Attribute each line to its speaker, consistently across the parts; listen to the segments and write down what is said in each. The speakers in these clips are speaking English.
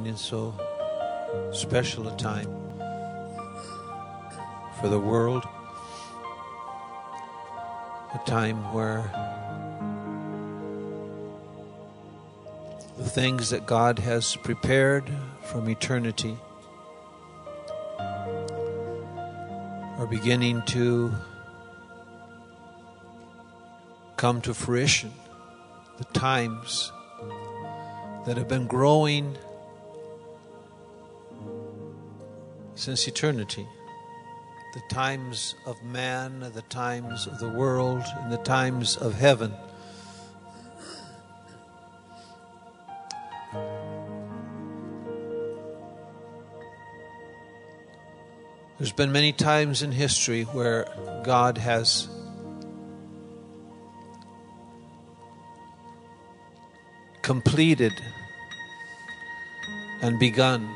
Speaker 1: in so special a time for the world, a time where the things that God has prepared from eternity are beginning to come to fruition. The times that have been growing since eternity. The times of man, the times of the world, and the times of heaven. There's been many times in history where God has completed and begun.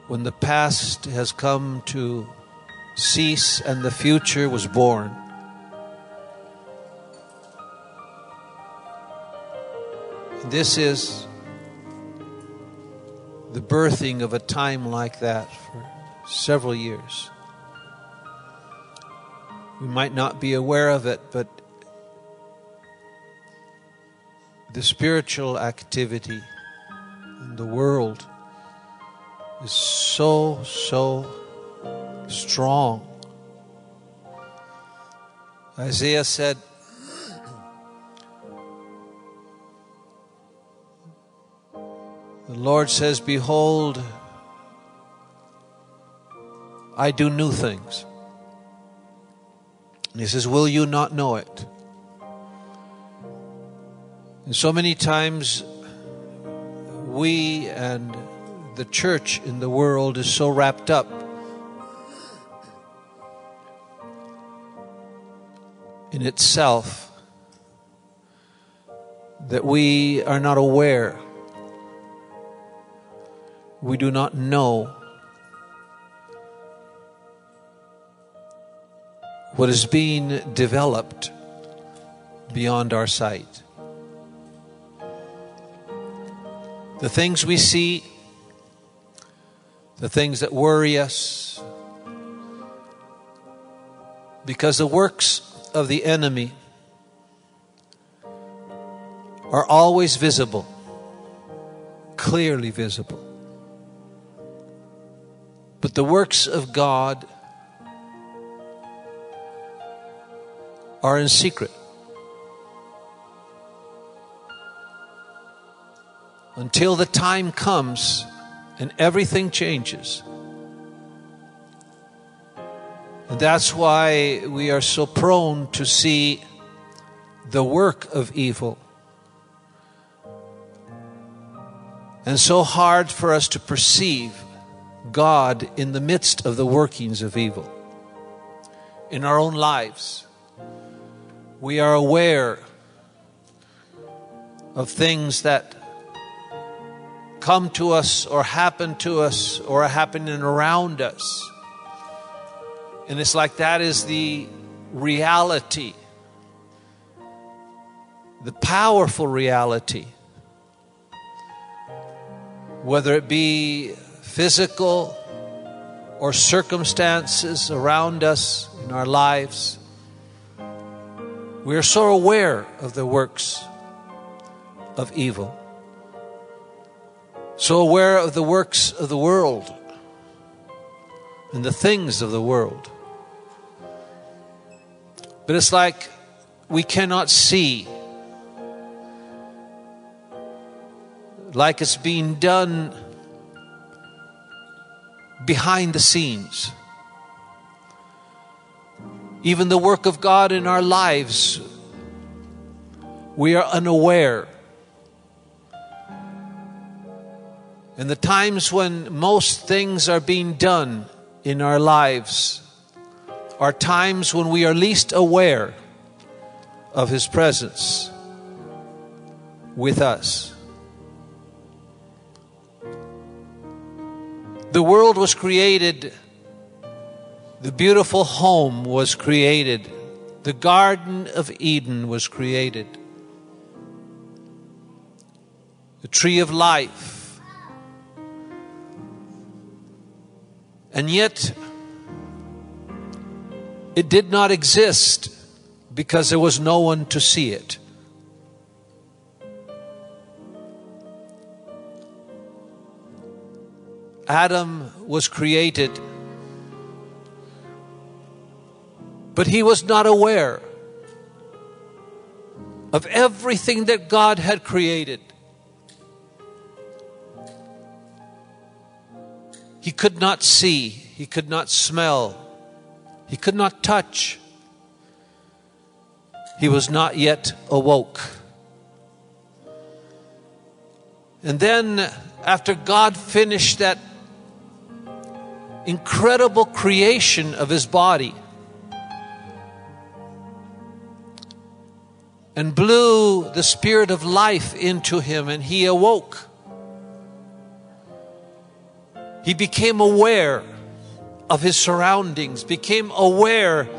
Speaker 1: When the past has come to cease and the future was born. This is the birthing of a time like that for several years. We might not be aware of it, but the spiritual activity in the world is so strong. Isaiah said, the Lord says, behold, I do new things. And he says, will you not know it? And so many times we and the church in the world is so wrapped up in itself that we are not aware. We do not know what is being developed beyond our sight. The things we see, the things that worry us, because the works of the enemy are always visible, clearly visible. But the works of God are in secret. Until the time comes and everything changes. And that's why we are so prone to see the work of evil. And so hard for us to perceive God in the midst of the workings of evil. In our own lives, we are aware of things that come to us or happen to us or are happening around us. And it's like that is the reality, the powerful reality, whether it be physical or circumstances around us in our lives. We are so aware of the works of evil. So aware of the works of the world and the things of the world. But it's like we cannot see, like it's being done behind the scenes. Even the work of God in our lives, we are unaware. And the times when most things are being done in our lives are times when we are least aware of His presence with us. The world was created, the beautiful home was created, the Garden of Eden was created. the tree of life. And yet, it did not exist because there was no one to see it. Adam was created, but he was not aware of everything that God had created. He could not see, he could not smell, he could not touch. He was not yet awoke. And then, after God finished that incredible creation of his body and blew the spirit of life into him, and he awoke, he became aware of his surroundings, became aware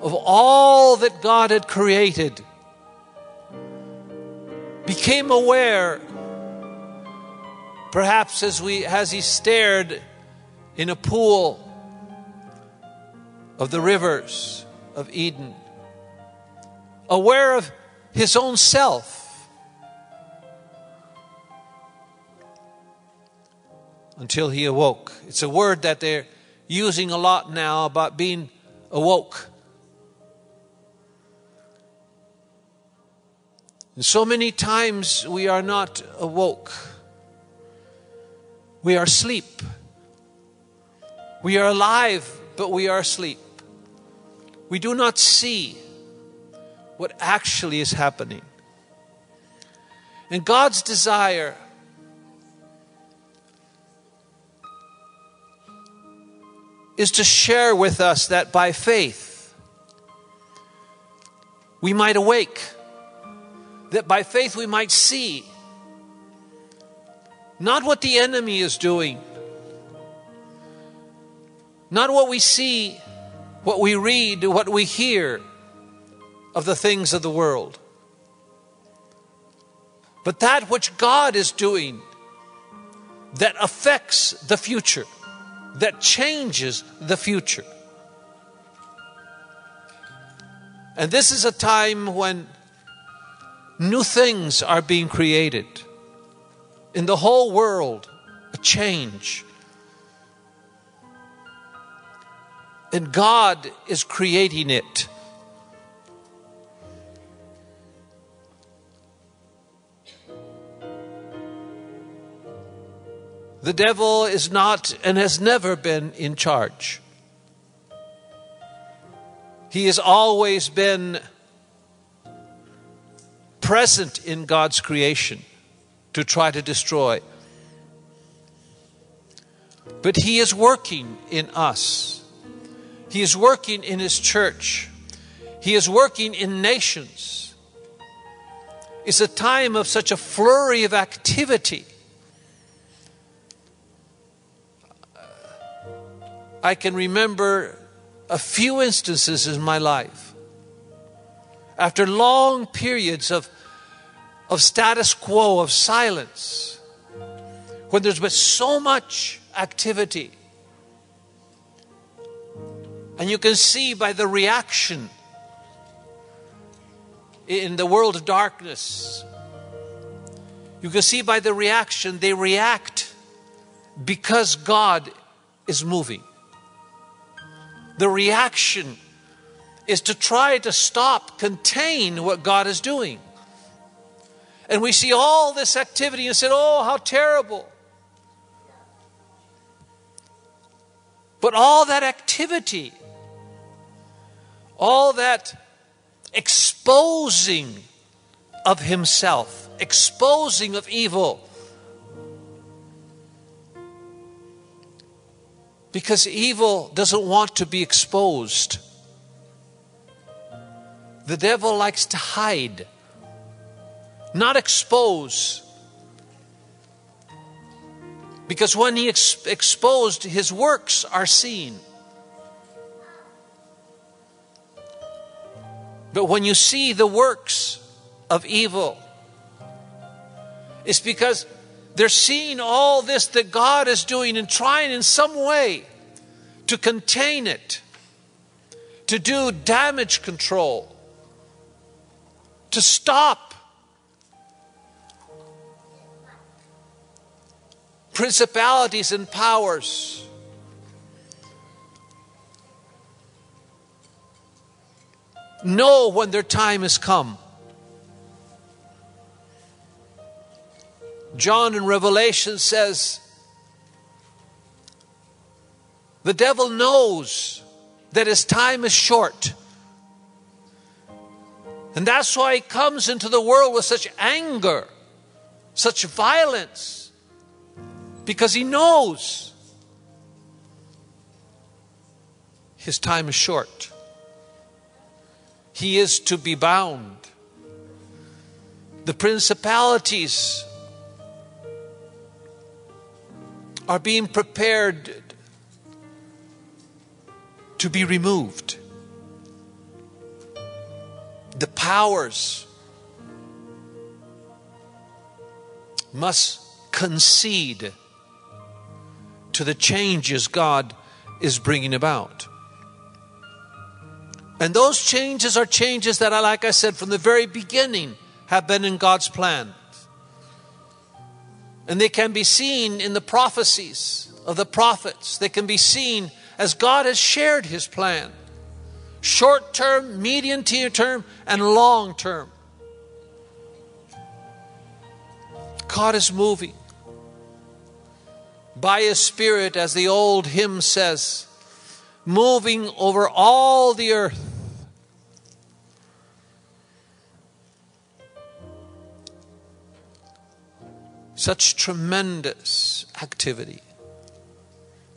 Speaker 1: of all that God had created, became aware, perhaps as he stared in a pool of the rivers of Eden, aware of his own self, until he awoke. It's a word that they're using a lot now about being awoke. And so many times we are not awoke. We are asleep. We are alive, but we are asleep. We do not see what actually is happening. And God's desire is to share with us that by faith we might awake, that by faith we might see not what the enemy is doing, not what we see, what we read, what we hear of the things of the world, but that which God is doing that affects the future, that changes the future. And this is a time when new things are being created in the whole world, a change. And God is creating it. The devil is not and has never been in charge. He has always been present in God's creation to try to destroy. But he is working in us. He is working in his church. He is working in nations. It's a time of such a flurry of activity. I can remember a few instances in my life, after long periods of status quo, of silence, when there's been so much activity. And you can see by the reaction in the world of darkness, you can see by the reaction, they react because God is moving. The reaction is to try to stop, contain what God is doing. And we see all this activity and say, oh, how terrible. But all that activity, all that exposing of himself, exposing of evil, because evil doesn't want to be exposed. The devil likes to hide, not expose. Because when he exposed, his works are seen. But when you see the works of evil, It's because they're seeing all this that God is doing and trying in some way to contain it, to do damage control, to stop principalities and powers. Know when their time has come. John in Revelation says, the devil knows that his time is short. And that's why he comes into the world with such anger, such violence, because he knows his time is short. He is to be bound. The principalities are being prepared to be removed. The powers must concede to the changes God is bringing about. And those changes are changes that, like I said, from the very beginning have been in God's plan. And they can be seen in the prophecies of the prophets. They can be seen as God has shared His plan. Short term, medium term, and long term. God is moving by His Spirit, as the old hymn says, moving over all the earth. Such tremendous activity.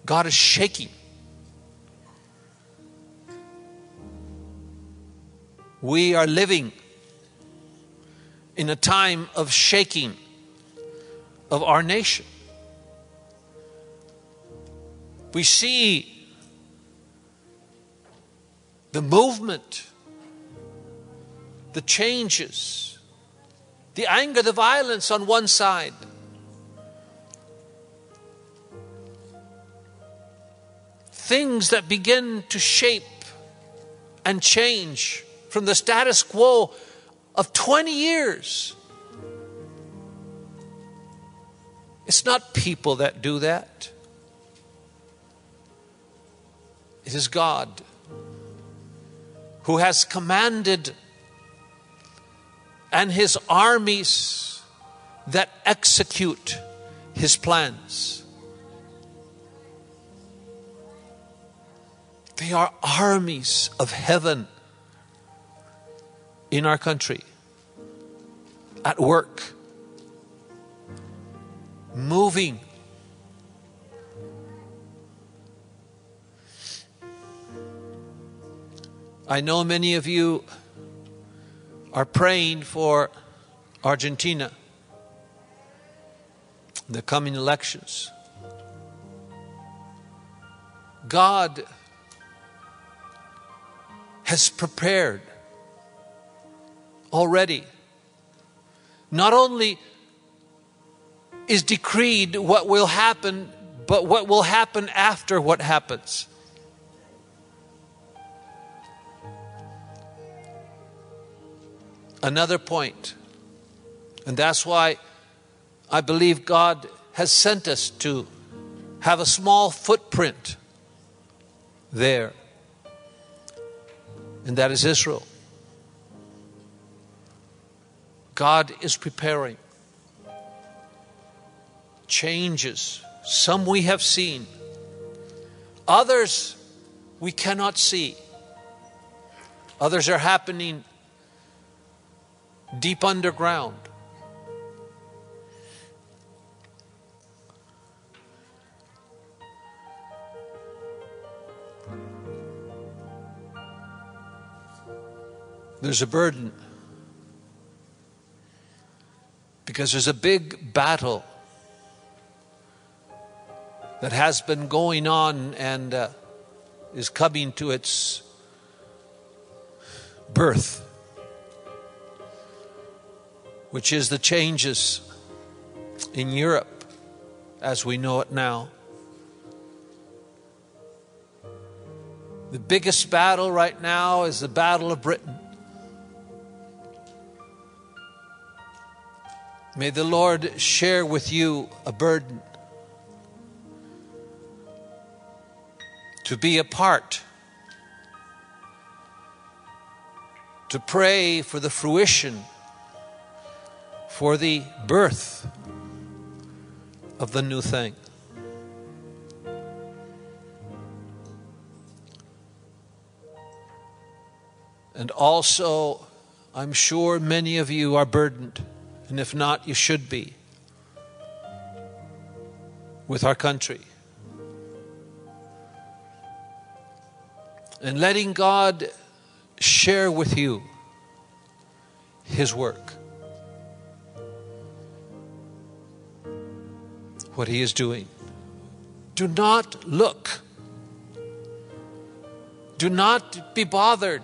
Speaker 1: God is shaking. We are living in a time of shaking of our nation. We see the movement, the changes, the anger, the violence on one side. Things that begin to shape and change from the status quo of 20 years. It's not people that do that. It is God who has commanded, and His armies that execute His plans. They are armies of heaven in our country, at work, moving. I know many of you are praying for Argentina, the coming elections. God has prepared already. Not only is decreed what will happen, but what will happen after what happens. Another point, and that's why I believe God has sent us to have a small footprint there, and that is Israel. God is preparing changes. Some we have seen, others we cannot see. Others are happening deep underground. There's a burden because there's a big battle that has been going on and is coming to its birth, which is the changes in Europe as we know it now. The biggest battle right now is the battle of Britain. May the Lord share with you a burden to be a part, to pray for the fruition, for the birth of the new thing. And also, I'm sure many of you are burdened, and if not, you should be, with our country. And letting God share with you His work, what He is doing. Do not look. Do not be bothered.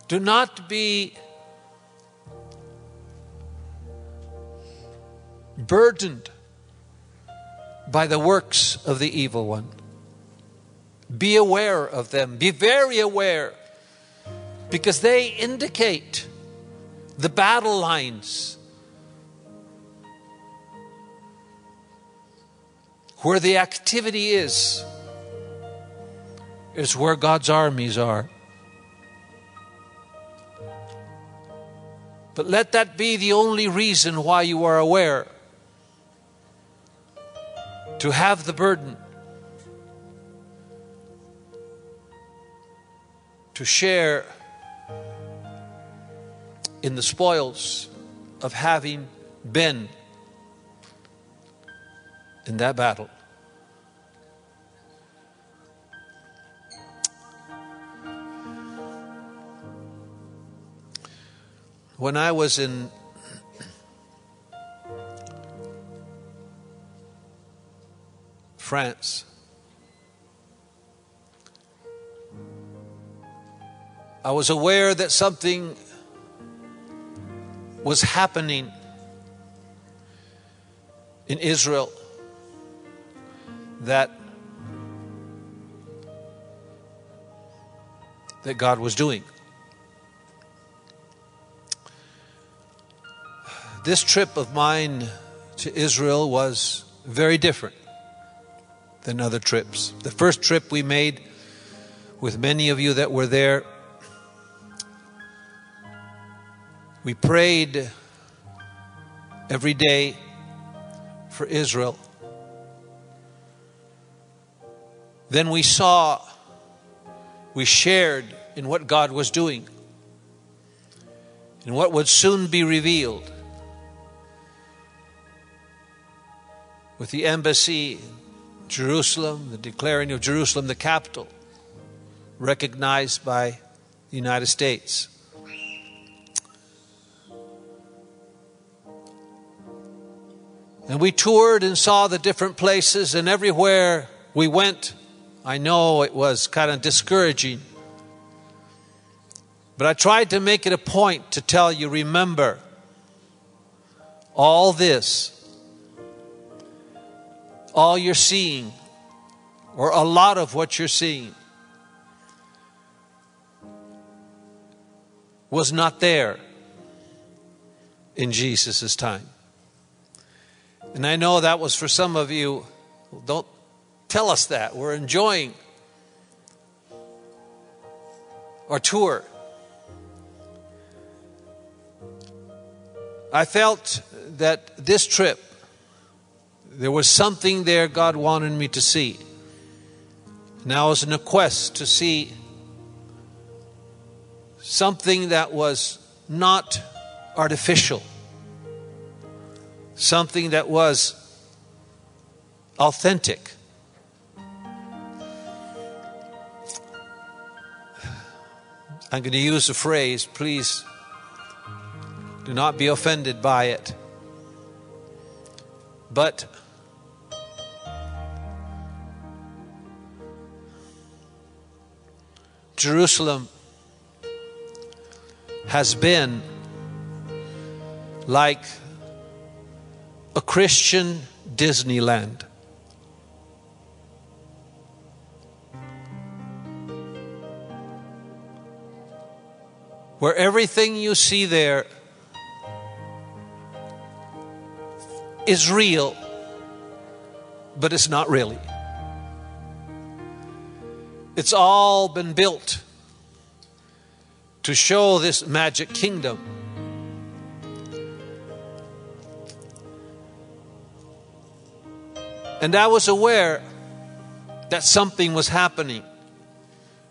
Speaker 1: Do not be burdened by the works of the evil one. Be aware of them. Be very aware, because they indicate the battle lines where the activity is where God's armies are. But let that be the only reason why you are aware. To have the burden to share in the spoils of having been in that battle. When I was in France, I was aware that something was happening in Israel that God was doing. This trip of mine to Israel was very different than other trips. The first trip we made with many of you that were there, we prayed every day for Israel. Then we shared in what God was doing and what would soon be revealed. With the embassy in Jerusalem, the declaring of Jerusalem the capital, recognized by the United States. And we toured and saw the different places, and everywhere we went, I know it was kind of discouraging. But I tried to make it a point to tell you, remember, all this, all you're seeing, or a lot of what you're seeing, was not there in Jesus' time. And I know that was for some of you. Don't tell us that. We're enjoying our tour. I felt that this trip, there was something there God wanted me to see. And I was in a quest to see something that was not artificial. Something that was authentic. I'm going to use a phrase, please do not be offended by it. But Jerusalem has been like a Christian Disneyland. Where everything you see there is real, but it's not really. It's all been built to show this magic kingdom. And I was aware that something was happening.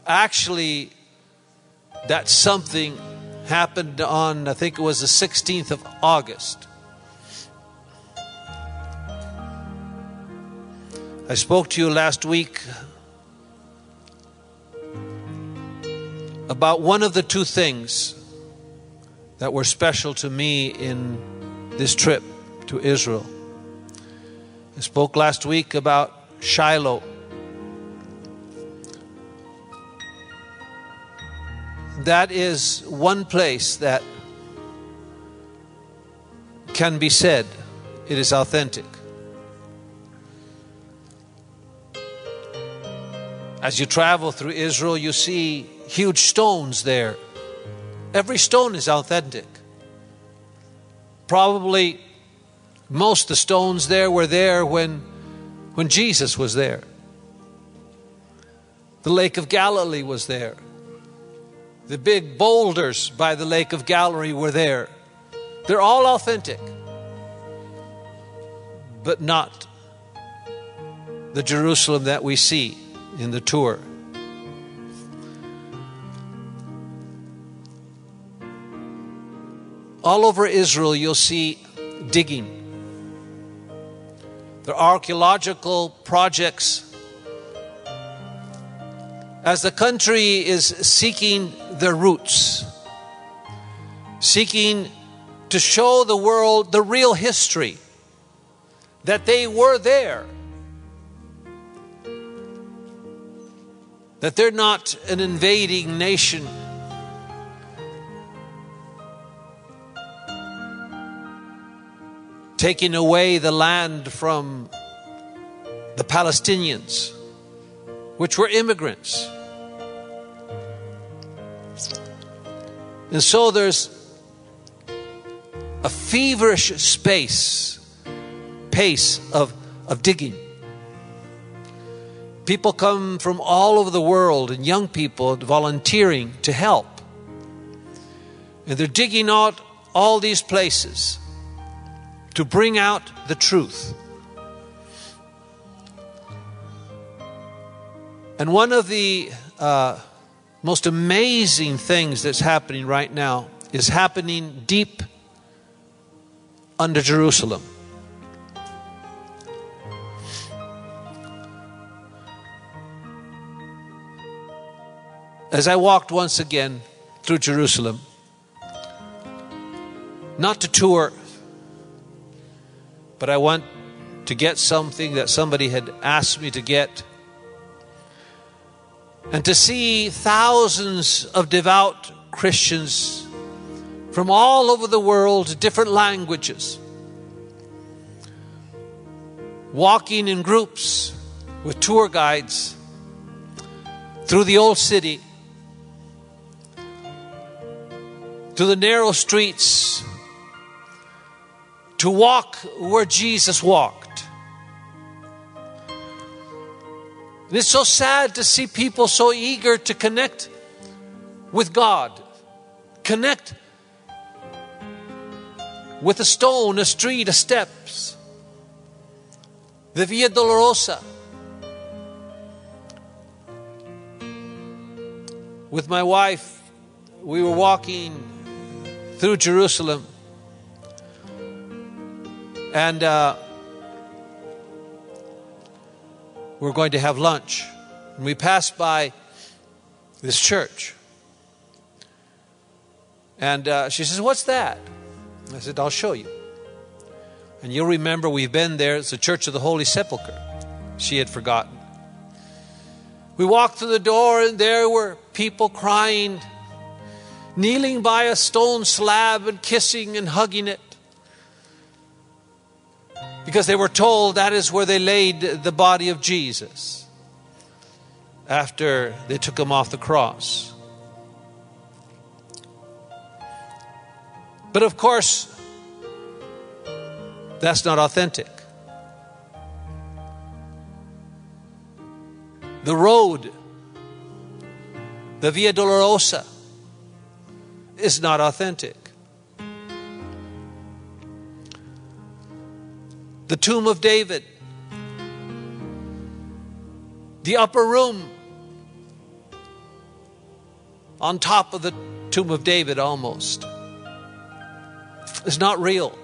Speaker 1: Actually, that something happened on, I think it was the 16th of August. I spoke to you last week about one of the two things that were special to me in this trip to Israel. I spoke last week about Shiloh. That is one place that can be said it is authentic. As you travel through Israel, you see huge stones there. Every stone is authentic. Probably most of the stones there were there when Jesus was there. The Lake of Galilee was there. The big boulders by the Lake of Galilee were there. They're all authentic, but not the Jerusalem that we see in the tour. All over Israel, you'll see digging. There are archaeological projects. As the country is seeking their roots, seeking to show the world the real history, that they were there, that they're not an invading nation, taking away the land from the Palestinians, which were immigrants. And so there's a feverish pace of digging. People come from all over the world, and young people volunteering to help. And they're digging out all these places to bring out the truth. And one of the most amazing things that's happening right now is happening deep under Jerusalem. As I walked once again through Jerusalem, not to tour, but I went to get something that somebody had asked me to get, and to see thousands of devout Christians from all over the world, different languages, walking in groups with tour guides through the old city, to the narrow streets, to walk where Jesus walked. And it's so sad to see people so eager to connect with God, connect with a stone, a street, a steps, the Via Dolorosa. With my wife, we were walking through Jerusalem, and we're going to have lunch. And we passed by this church. And she says, "What's that?" I said, "I'll show you." And you'll remember we've been there. It's the Church of the Holy Sepulchre. She had forgotten. We walked through the door, and there were people crying, kneeling by a stone slab and kissing and hugging it. because they were told that is where they laid the body of Jesus after they took him off the cross. But of course, that's not authentic. The road, the Via Dolorosa, is not authentic. The tomb of David, the upper room on top of the tomb of David almost, is not real.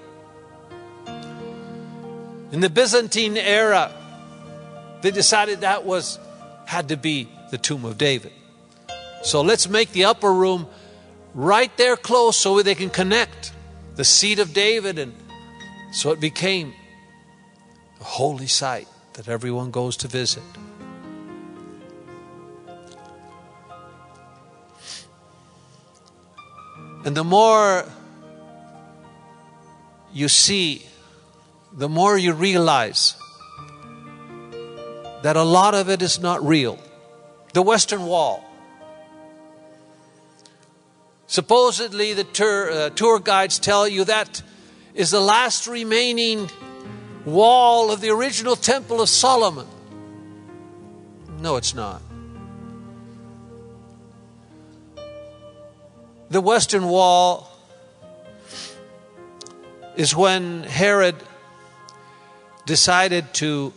Speaker 1: In the Byzantine era, they decided that had to be the tomb of David. So let's make the upper room right there close so they can connect the seat of David, and so it became a holy site that everyone goes to visit. And the more you see, the more you realize that a lot of it is not real. The Western Wall. Supposedly the tour guides tell you that is the last remaining wall of the original Temple of Solomon. No, it's not. The Western Wall is when Herod decided to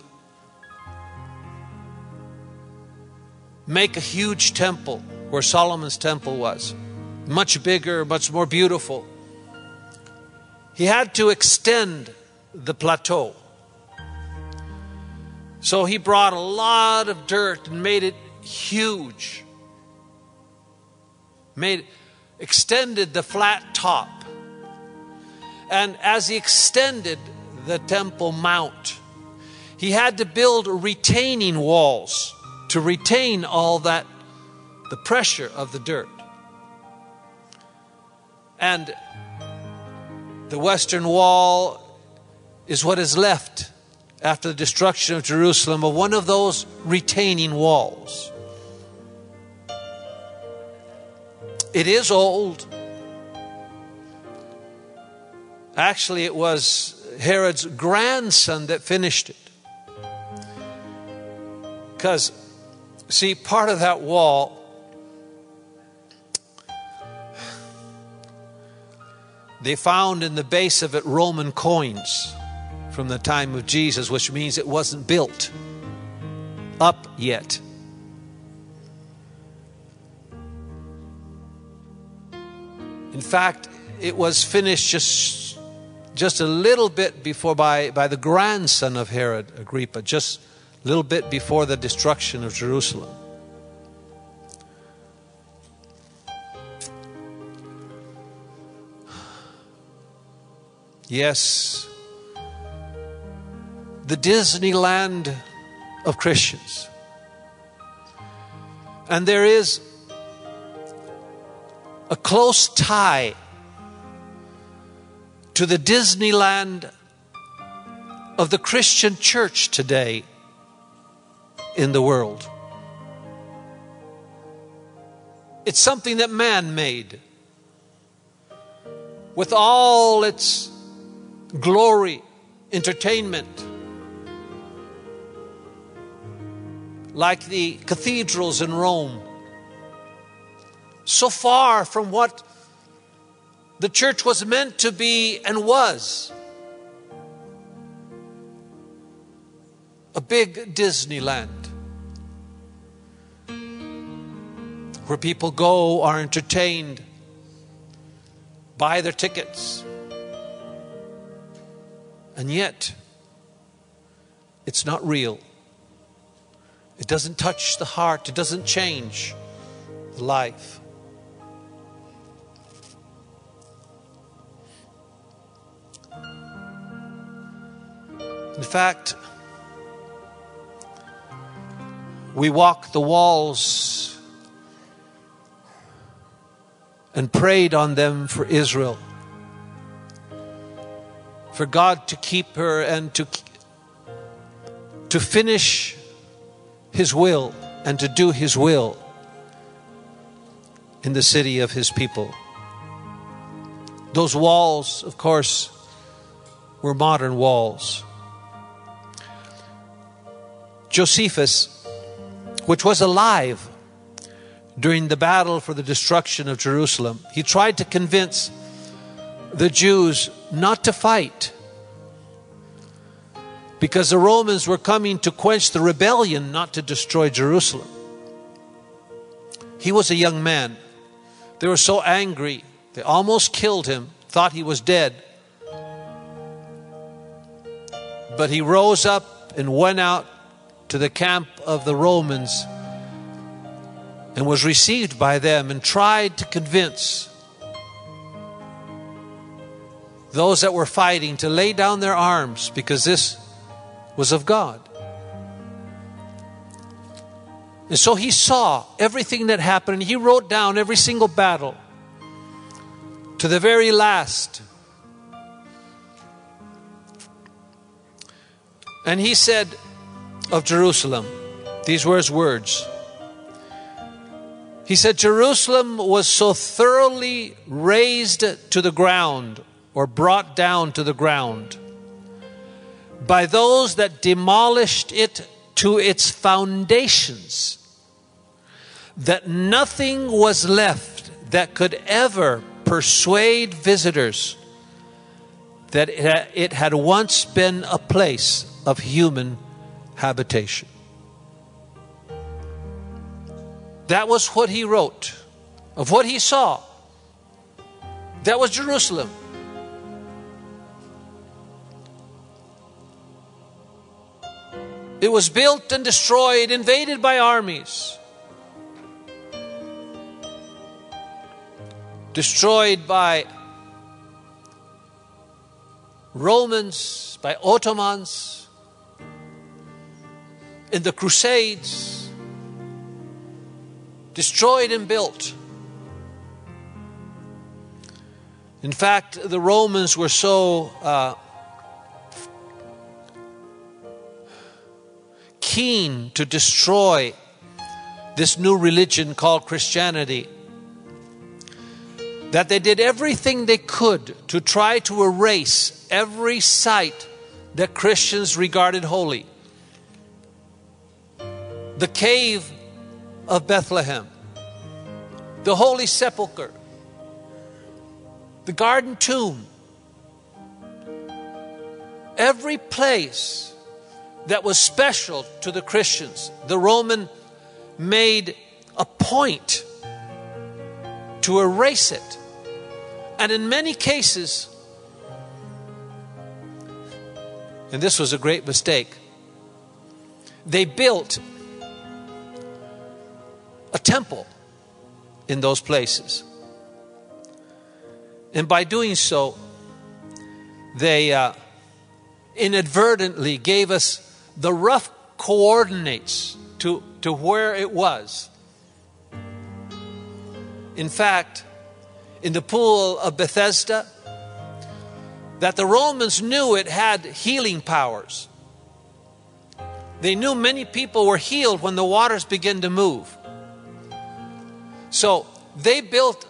Speaker 1: make a huge temple where Solomon's temple was. Much bigger, much more beautiful. He had to extend the plateau. So he brought a lot of dirt and made it huge. Extended the flat top. And as he extended the Temple Mount, he had to build retaining walls to retain all that, the pressure of the dirt. And the Western Wall is what is left after the destruction of Jerusalem, of one of those retaining walls. It is old. Actually, it was Herod's grandson that finished it. Because, see, part of that wall, they found in the base of it Roman coins from the time of Jesus, which means it wasn't built up yet. In fact, it was finished just a little bit before by the grandson of Herod Agrippa, just a little bit before the destruction of Jerusalem. Yes, the Disneyland of Christians. And there is a close tie to the Disneyland of the Christian church today in the world. It's something that man made, with all its glory, entertainment, like the cathedrals in Rome. So far from what the church was meant to be and was. A big Disneyland where people go, are entertained, buy their tickets. And yet, it's not real. It doesn't touch the heart. It doesn't change the life. In fact, we walked the walls and prayed on them for Israel. for God to keep her and to finish His will and to do His will in the city of His people. Those walls, of course, were modern walls. Josephus, which was alive during the battle for the destruction of Jerusalem, he tried to convince the Jews not to fight because the Romans were coming to quench the rebellion, not to destroy Jerusalem. He was a young man. They were so angry, they almost killed him, thought he was dead. But he rose up and went out to the camp of the Romans and was received by them and tried to convince those that were fighting to lay down their arms because this was of God. And so he saw everything that happened. He wrote down every single battle to the very last. And he said of Jerusalem, these were his words. He said, Jerusalem was so thoroughly razed to the ground, or brought down to the ground, by those that demolished it to its foundations, that nothing was left that could ever persuade visitors that it had once been a place of human habitation. That was what he wrote of what he saw. That was Jerusalem. It was built and destroyed, invaded by armies, destroyed by Romans, by Ottomans, in the Crusades, destroyed and built. In fact, the Romans were so keen to destroy this new religion called Christianity that they did everything they could to try to erase every site that Christians regarded holy. The cave of Bethlehem, the Holy Sepulchre, the Garden Tomb, every place that was special to the Christians, the Roman made a point to erase it. And in many cases, and this was a great mistake, they built a temple in those places. And by doing so, they inadvertently gave us the rough coordinates to where it was. In fact, in the pool of Bethesda, that the Romans knew it had healing powers. They knew many people were healed when the waters began to move. So they built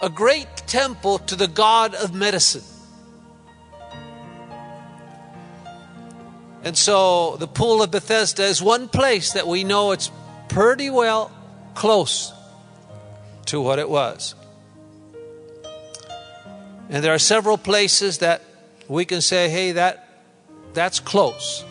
Speaker 1: a great temple to the god of medicine. And so the pool of Bethesda is one place that we know it's pretty well close to what it was. And there are several places that we can say, hey, that's close.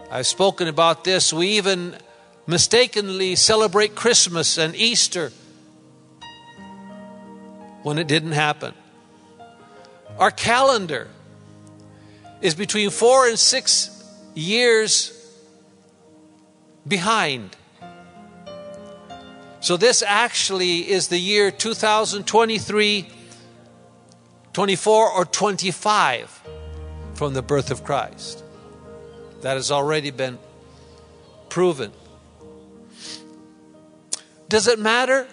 Speaker 1: I've spoken about this, we even mistakenly celebrate Christmas and Easter when it didn't happen. Our calendar is between 4 and 6 years behind. So this actually is the year 2023, 24, or 25 from the birth of Christ. That has already been proven. Does it matter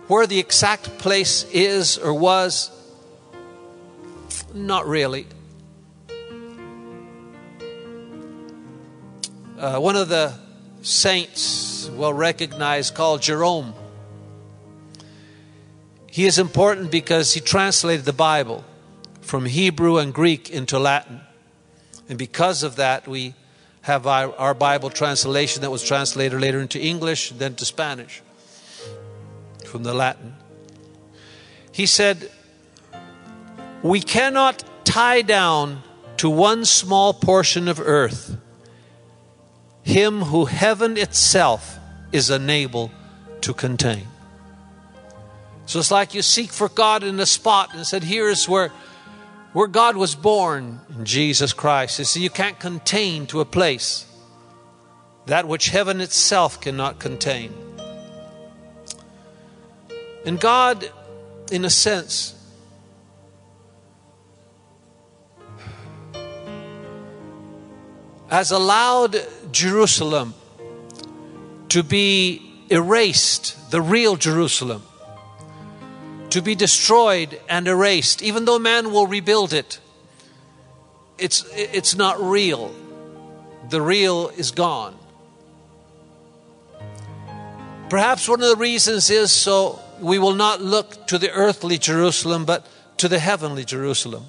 Speaker 1: where the exact place is or was? Not really. One of the saints, well recognized, called Jerome. He is important because he translated the Bible from Hebrew and Greek into Latin. And because of that, we have our Bible translation that was translated later into English, then to Spanish, from the Latin. He said, we cannot tie down to one small portion of earth him who heaven itself is unable to contain. So it's like you seek for God in a spot and said, here's where God was born, in Jesus Christ. You see, you can't contain to a place that which heaven itself cannot contain. And God, in a sense, has allowed Jerusalem to be erased, the real Jerusalem, to be destroyed and erased. Even though man will rebuild it, it's not real. The real is gone. Perhaps one of the reasons is so we will not look to the earthly Jerusalem, but to the heavenly Jerusalem.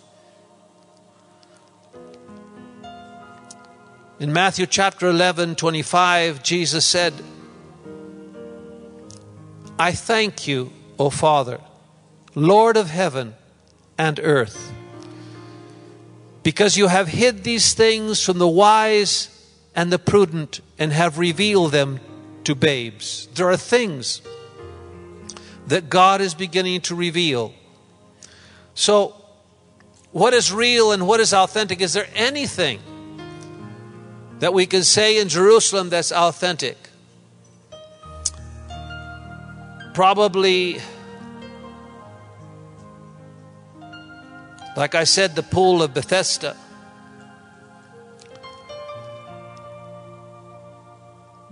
Speaker 1: In Matthew chapter 11:25, Jesus said, I thank you, O Father, Lord of heaven and earth, because you have hid these things from the wise and the prudent and have revealed them to babes. There are things that God is beginning to reveal. So, what is real and what is authentic? Is there anything that we can say in Jerusalem that's authentic? Probably, like I said, the pool of Bethesda.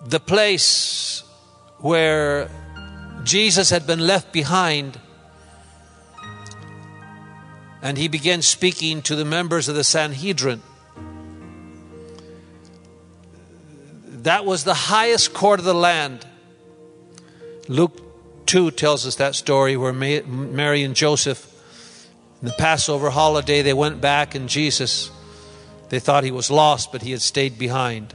Speaker 1: The place where Jesus had been left behind and he began speaking to the members of the Sanhedrin. That was the highest court of the land. Luke 2 tells us that story where Mary and Joseph, in the Passover holiday, they went back and Jesus, they thought he was lost, but he had stayed behind.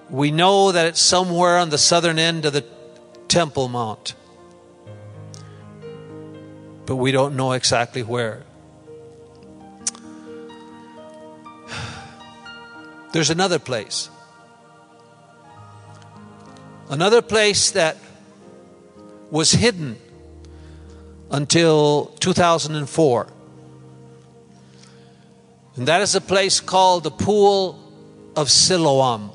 Speaker 1: We know that it's somewhere on the southern end of the Temple Mount, but we don't know exactly where. There's another place. Another place that was hidden until 2004. And that is a place called the Pool of Siloam.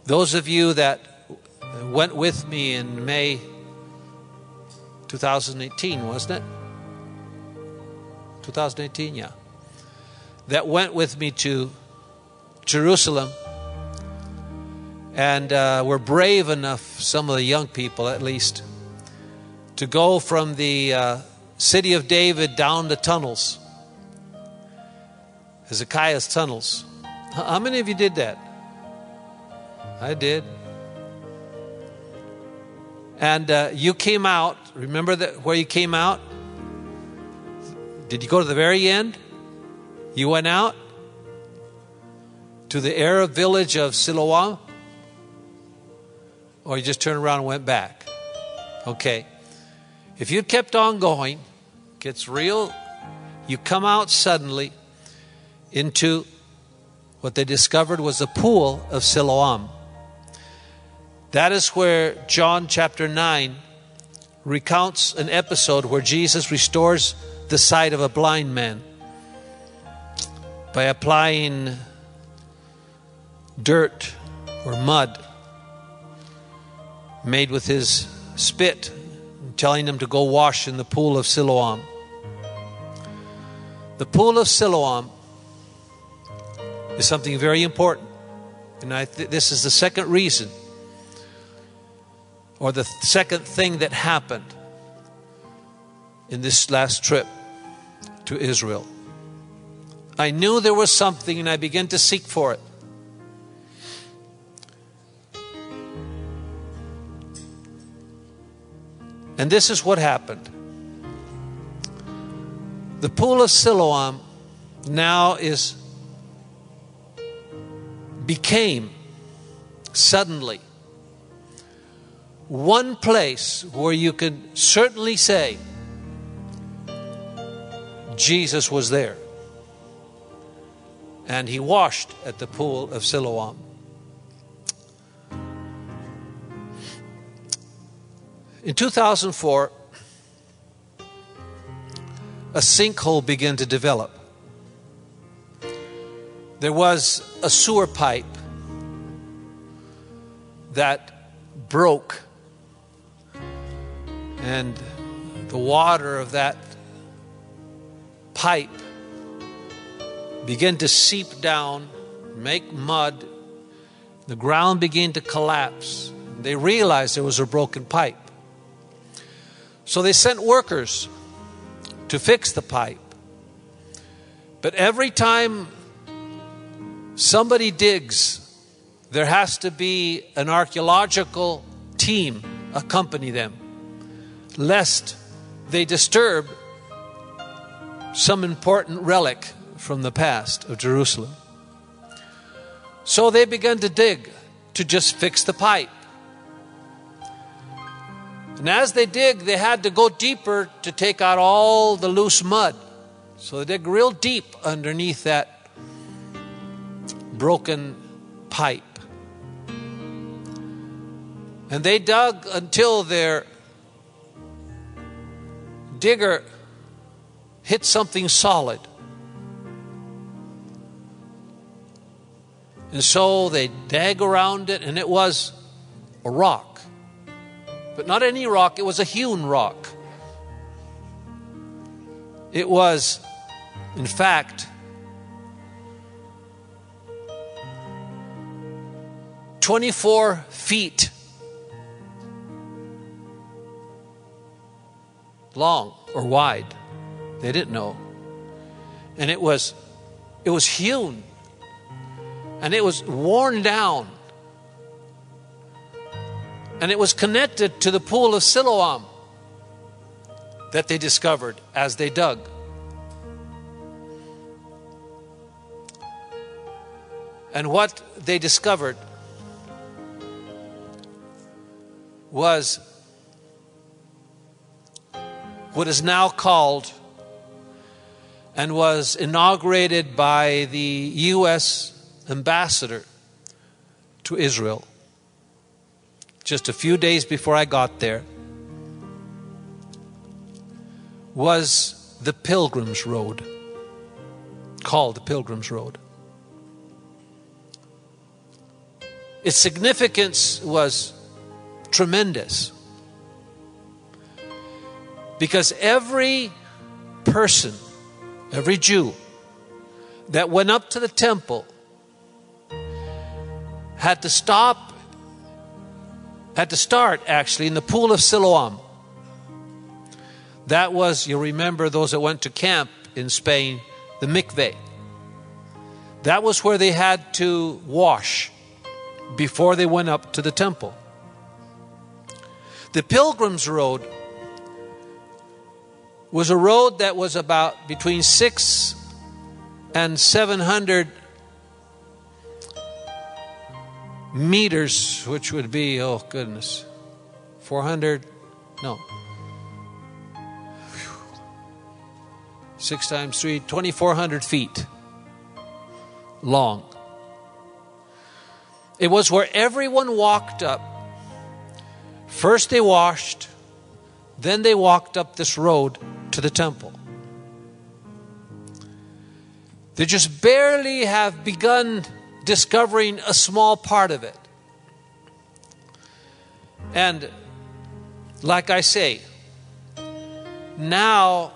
Speaker 1: Those of you that went with me in May 2018, wasn't it? 2018, yeah. That went with me to Jerusalem, and were brave enough, some of the young people at least, to go from the city of David down the tunnels, Hezekiah's tunnels. How many of you did that? I did. And you came out. Remember that where you came out? Did you go to the very end? You went out to the Arab village of Siloam? Or you just turned around and went back? Okay. If you'd kept on going, it gets real. You come out suddenly into what they discovered was the Pool of Siloam. That is where John chapter 9 recounts an episode where Jesus restores the sight of a blind man by applying dirt or mud made with his spit, and telling him to go wash in the Pool of Siloam. The Pool of Siloam is something very important. And this is the second reason, or the second thing that happened in this last trip to Israel. I knew there was something, and I began to seek for it. And this is what happened. The pool of Siloam now became suddenly one place where you can certainly say Jesus was there. And he washed at the pool of Siloam. In 2004, a sinkhole began to develop. There was a sewer pipe that broke, and the water of that pipe began to seep down, make mud. The ground began to collapse. They realized there was a broken pipe. So they sent workers to fix the pipe. But every time somebody digs, there has to be an archaeological team accompany them, lest they disturb some important relic from the past of Jerusalem. So they began to dig to just fix the pipe. And as they dig, they had to go deeper to take out all the loose mud. So they dig real deep underneath that broken pipe. And they dug until their digger hit something solid. And so they dug around it, and it was a rock. But not any rock, it was a hewn rock. It was, in fact, 24 feet long or wide. They didn't know. And it was hewn. And it was worn down. And it was connected to the pool of Siloam that they discovered as they dug. And what they discovered was what is now called and was inaugurated by the U.S. ambassador to Israel. Just a few days before I got there, was the Pilgrim's Road, called the Pilgrim's Road. Its significance was tremendous, because every person, every Jew that went up to the temple had to start actually in the pool of Siloam. That was, you remember those that went to camp in Spain, the mikveh. That was where they had to wash before they went up to the temple. The Pilgrim's Road was a road that was about between 600 and 700 meters, which would be, 6 times 3, 2,400 feet long. It was where everyone walked up. First they washed, then they walked up this road to the temple. They just barely have begun discovering a small part of it. And like I say, now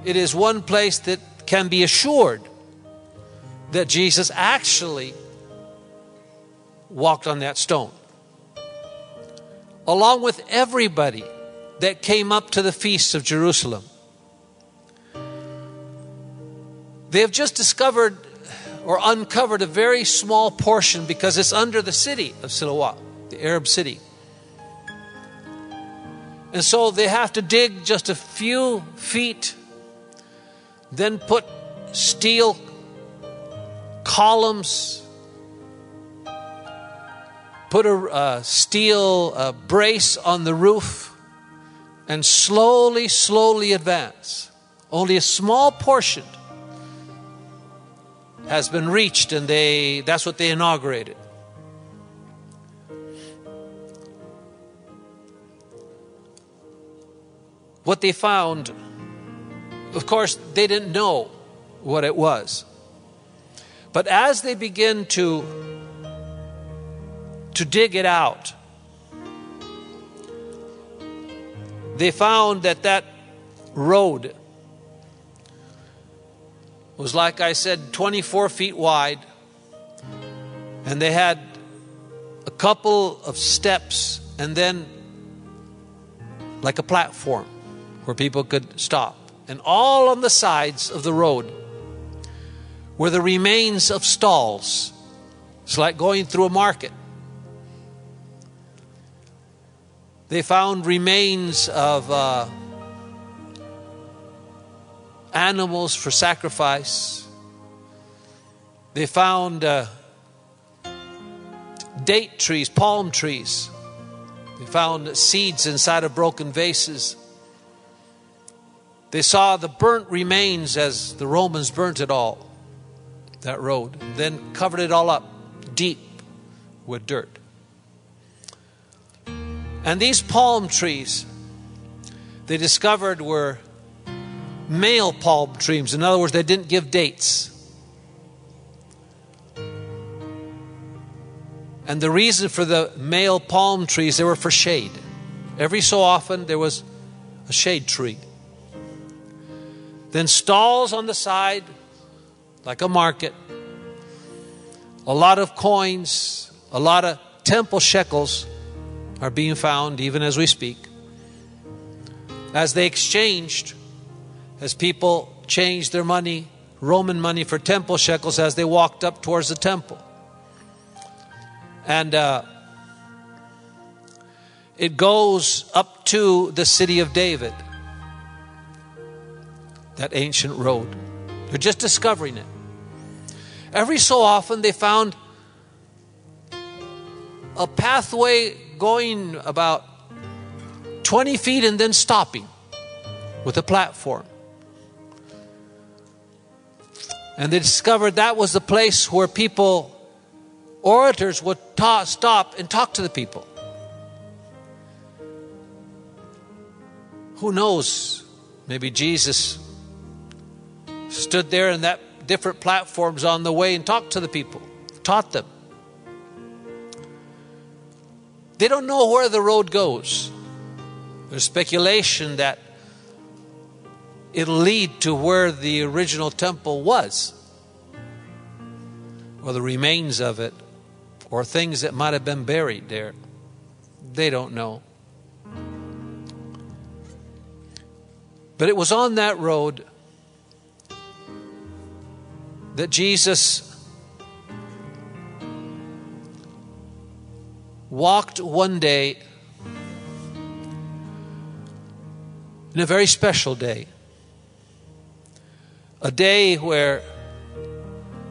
Speaker 1: it is one place that can be assured that Jesus actually walked on that stone, along with everybody that came up to the feast of Jerusalem. They have just discovered or uncovered a very small portion because it's under the city of Siloam, the Arab city. And so they have to dig just a few feet, then put steel columns, put a steel brace on the roof, and slowly advance. Only a small portion has been reached, and that's what they inaugurated. What they found, of course, they didn't know what it was. But as they begin to dig it out, they found that road was, like I said, 24 feet wide, and they had a couple of steps and then like a platform where people could stop. And all on the sides of the road were the remains of stalls. It's like going through a market. They found remains of animals for sacrifice. They found date trees, palm trees. They found seeds inside of broken vases. They saw the burnt remains as the Romans burnt it all, that road, then covered it all up deep with dirt. And these palm trees, they discovered, were male palm trees. In other words, they didn't give dates. And the reason for the male palm trees, they were for shade. Every so often there was a shade tree. Then stalls on the side, like a market. A lot of coins, a lot of temple shekels are being found even as we speak. As they exchanged, as people changed their money, Roman money, for temple shekels as they walked up towards the temple. And it goes up to the city of David, that ancient road. They're just discovering it. Every so often they found a pathway going about 20 feet and then stopping with a platform. And they discovered that was the place where people, orators, would stop and talk to the people. Who knows? Maybe Jesus stood there in that different platforms on the way and talked to the people, taught them. They don't know where the road goes. There's speculation that it'll lead to where the original temple was, or the remains of it, or things that might have been buried there. They don't know. But it was on that road that Jesus walked one day, in a very special day. A day where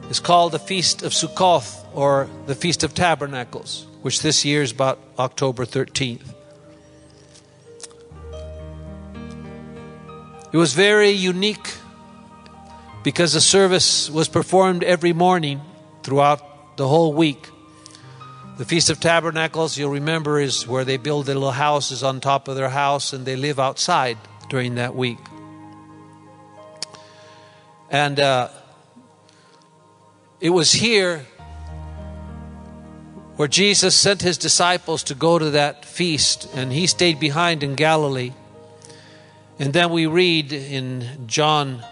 Speaker 1: it's called the Feast of Sukkoth, or the Feast of Tabernacles, which this year is about October 13th. It was very unique because the service was performed every morning throughout the whole week. The Feast of Tabernacles, you'll remember, is where they build their little houses on top of their house and they live outside during that week. And it was here where Jesus sent his disciples to go to that feast, and he stayed behind in Galilee. And then we read in John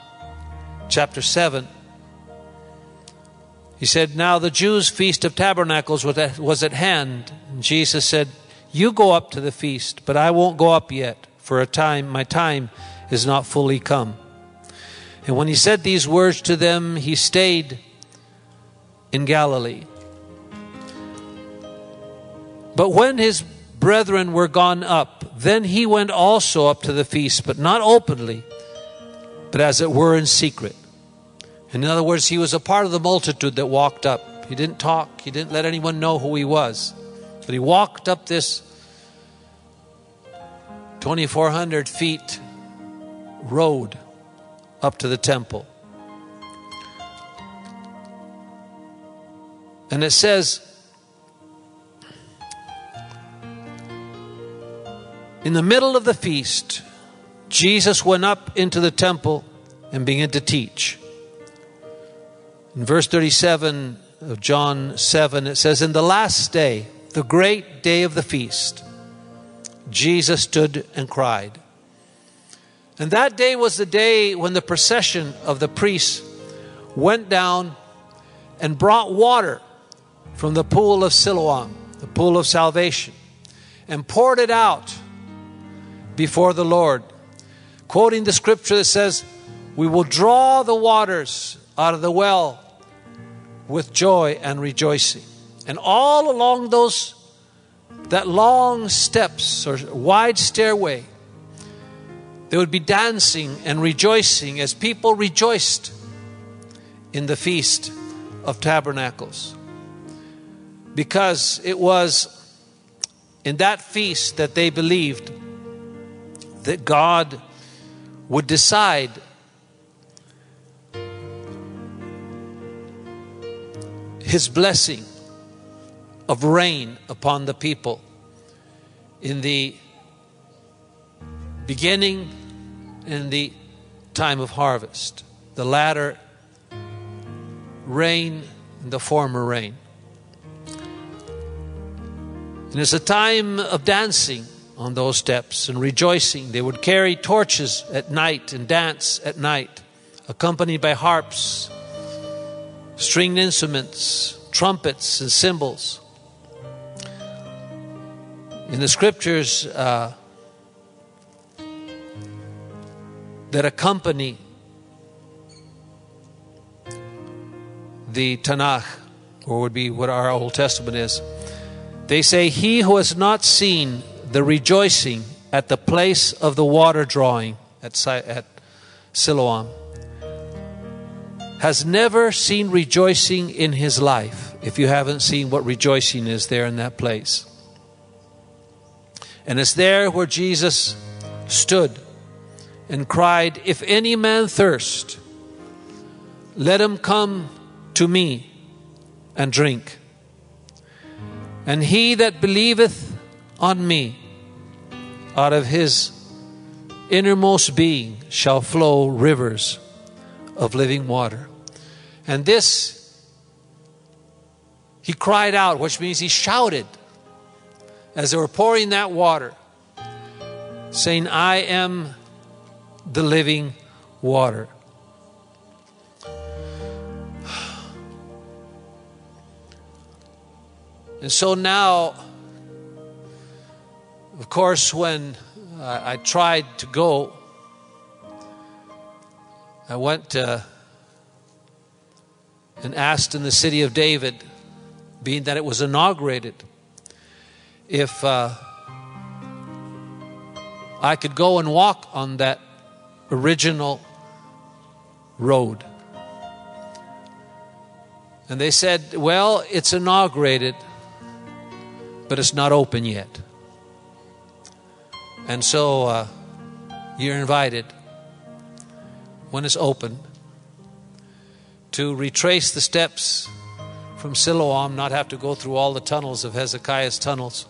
Speaker 1: chapter 7, He said, now the Jews' feast of tabernacles was at hand. And Jesus said, you go up to the feast, but I won't go up yet, for my time is not fully come. And when he said these words to them, he stayed in Galilee. But when his brethren were gone up, then he went also up to the feast, but not openly, but as it were in secret. In other words, he was a part of the multitude that walked up. He didn't talk. He didn't let anyone know who he was. But he walked up this 2,400 feet road up to the temple. And it says, in the middle of the feast, Jesus went up into the temple and began to teach. In verse 37 of John 7, it says, in the last day, the great day of the feast, Jesus stood and cried. And that day was the day when the procession of the priests went down and brought water from the pool of Siloam, the pool of salvation, and poured it out before the Lord. Quoting the scripture that says, we will draw the waters out of the well with joy and rejoicing. And all along that long steps or wide stairway, they would be dancing and rejoicing as people rejoiced in the Feast of Tabernacles. Because it was in that feast that they believed that God would decide His blessing of rain upon the people in the beginning and the time of harvest. The latter rain and the former rain. And it's a time of dancing on those steps and rejoicing. They would carry torches at night and dance at night, accompanied by harps, stringed instruments, trumpets, and cymbals. In the scriptures that accompany the Tanakh, or would be what our Old Testament is, they say, he who has not seen the rejoicing at the place of the water drawing at Siloam has never seen rejoicing in his life, if you haven't seen what rejoicing is there in that place. And it's there where Jesus stood and cried, if any man thirst, let him come to me and drink. And he that believeth on me, out of his innermost being shall flow rivers of living water. And this, he cried out, which means he shouted as they were pouring that water, saying, I am the living water. And so now, of course, when I tried to go, I went and asked in the city of David, being that it was inaugurated, if I could go and walk on that original road. And they said, well, it's inaugurated, but it's not open yet. And so you're invited, when it's open, to retrace the steps from Siloam, not have to go through all the tunnels of Hezekiah's tunnels,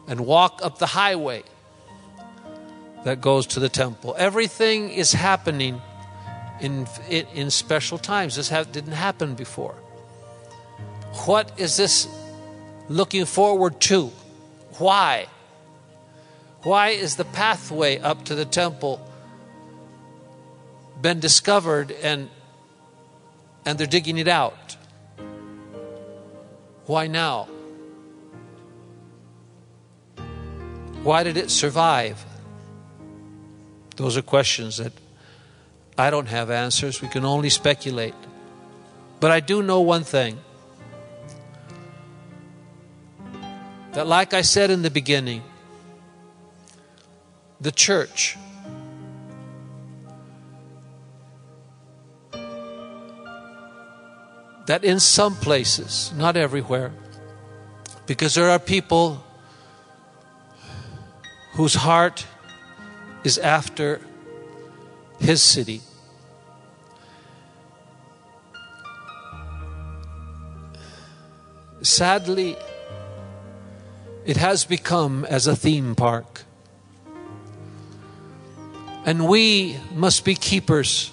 Speaker 1: and walk up the highway that goes to the temple. Everything is happening in special times. This didn't happen before. What is this looking forward to? Why? Why is the pathway up to the temple been discovered and they're digging it out? Why now? Why did it survive? Those are questions that I don't have answers. We can only speculate. But I do know one thing. That, like I said in the beginning, the church that in some places, not everywhere, because there are people whose heart is after His city. Sadly, it has become as a theme park. And we must be keepers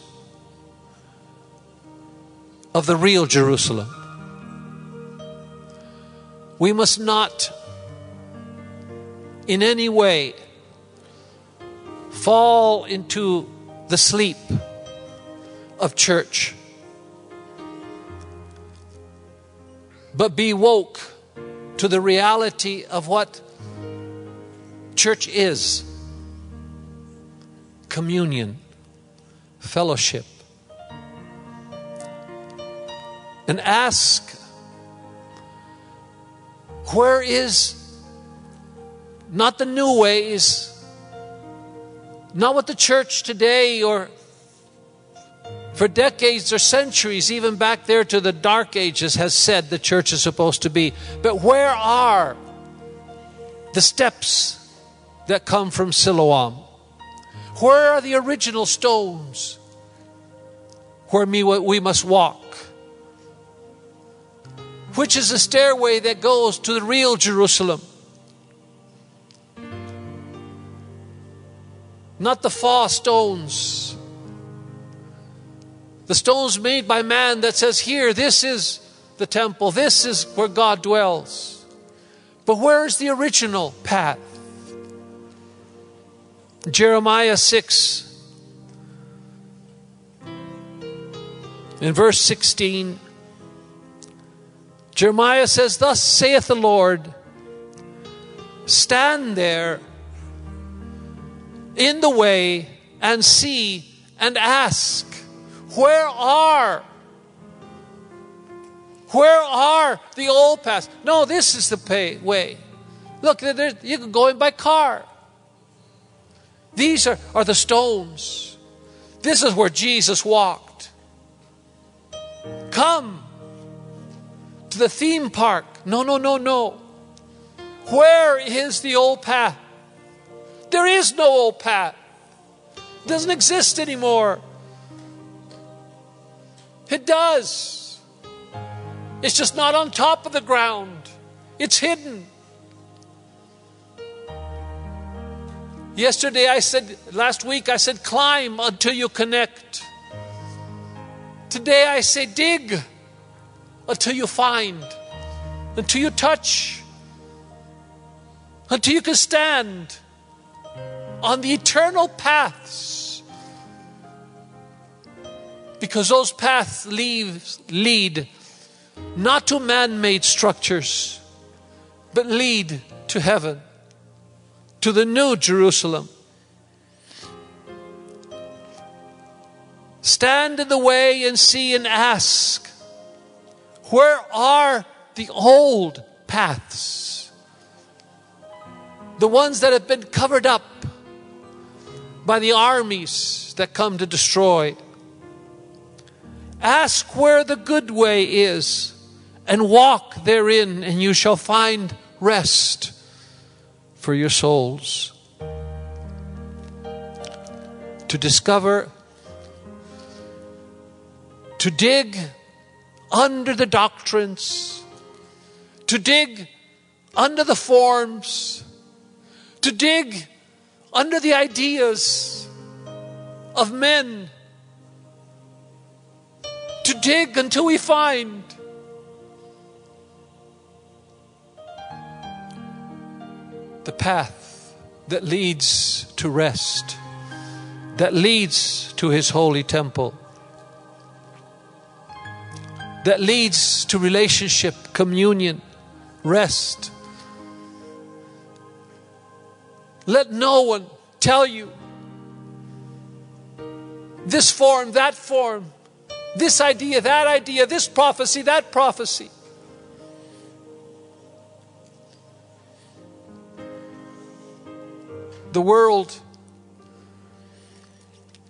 Speaker 1: of the real Jerusalem. We must not in any way fall into the sleep of church, but be woke to the reality of what church is: communion, fellowship. And ask, where is not the new ways, not what the church today or for decades or centuries, even back there to the Dark Ages, has said the church is supposed to be, but where are the steps that come from Siloam? Where are the original stones where we must walk? Which is the stairway that goes to the real Jerusalem? Not the faux stones. The stones made by man that says, here, this is the temple. This is where God dwells. But where is the original path? Jeremiah 6, in verse 16, Jeremiah says, thus saith the Lord, stand there in the way and see and ask, where are the old paths? No, this is the way. Look, you can go in by car. These are the stones. This is where Jesus walked. Come to the theme park. No. Where is the old path? There is no old path. It doesn't exist anymore. It does. It's just not on top of the ground. It's hidden. Last week I said, climb until you connect. Today I say, dig until you find, until you touch, until you can stand on the eternal paths. Because those paths lead not to man-made structures, but lead to heaven, to the new Jerusalem. Stand in the way and see and ask, where are the old paths? The ones that have been covered up by the armies that come to destroy. Ask where the good way is and walk therein, and you shall find rest for your souls. To discover, to dig under the doctrines, to dig under the forms, to dig under the ideas of men, to dig until we find the path that leads to rest, that leads to His holy temple, that leads to relationship, communion, rest. Let no one tell you this form, that form, this idea, that idea, this prophecy, that prophecy. The world,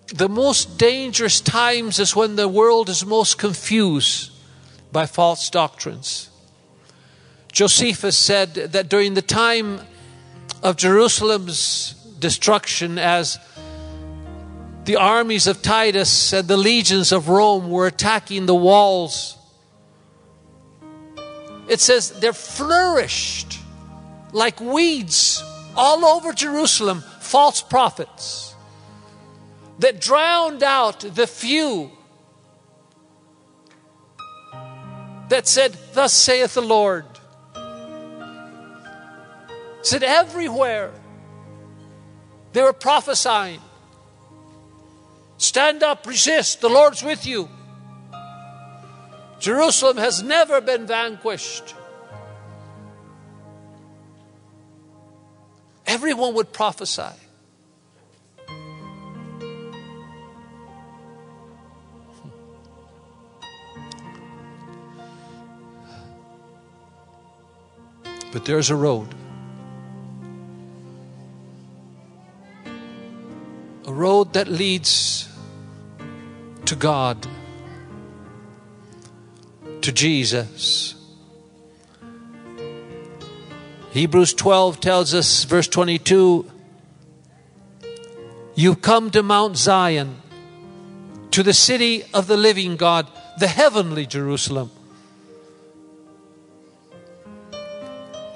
Speaker 1: the most dangerous times is when the world is most confused by false doctrines. Josephus said that during the time of Jerusalem's destruction, as the armies of Titus and the legions of Rome were attacking the walls, it says there flourished like weeds all over Jerusalem false prophets that drowned out the few that said, "Thus saith the Lord." Said everywhere they were prophesying, "Stand up, resist, the Lord's with you." Jerusalem has never been vanquished. Everyone would prophesy. But there's a road. A road that leads to God, to Jesus. Hebrews 12 tells us, verse 22, "You've come to Mount Zion, to the city of the living God, the heavenly Jerusalem,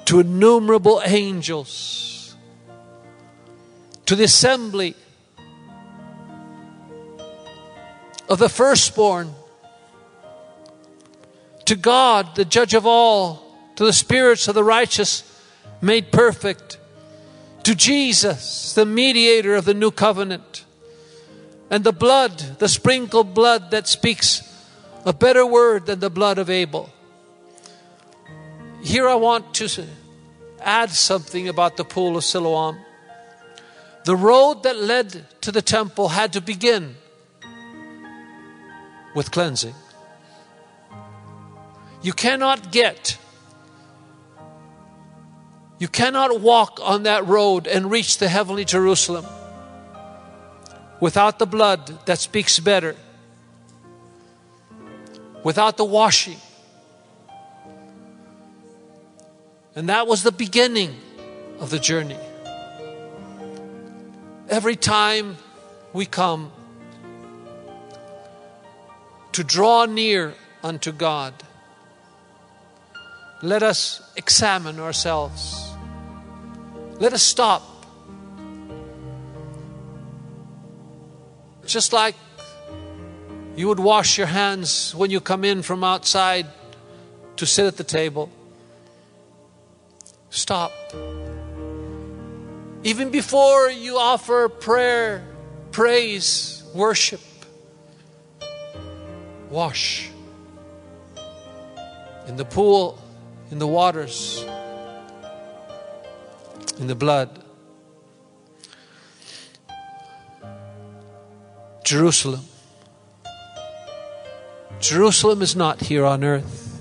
Speaker 1: to innumerable angels, to the assembly of the firstborn, to God, the judge of all, to the spirits of the righteous made perfect, to Jesus, the mediator of the new covenant, and the blood, the sprinkled blood that speaks a better word than the blood of Abel." Here I want to add something about the pool of Siloam. The road that led to the temple had to begin with cleansing. You cannot walk on that road and reach the heavenly Jerusalem without the blood that speaks better, without the washing. And that was the beginning of the journey. Every time we come to draw near unto God, let us examine ourselves. Let us stop. Just like you would wash your hands when you come in from outside to sit at the table. Stop. Even before you offer prayer, praise, worship, wash in the pool, in the waters, in the blood. Jerusalem. Jerusalem is not here on earth.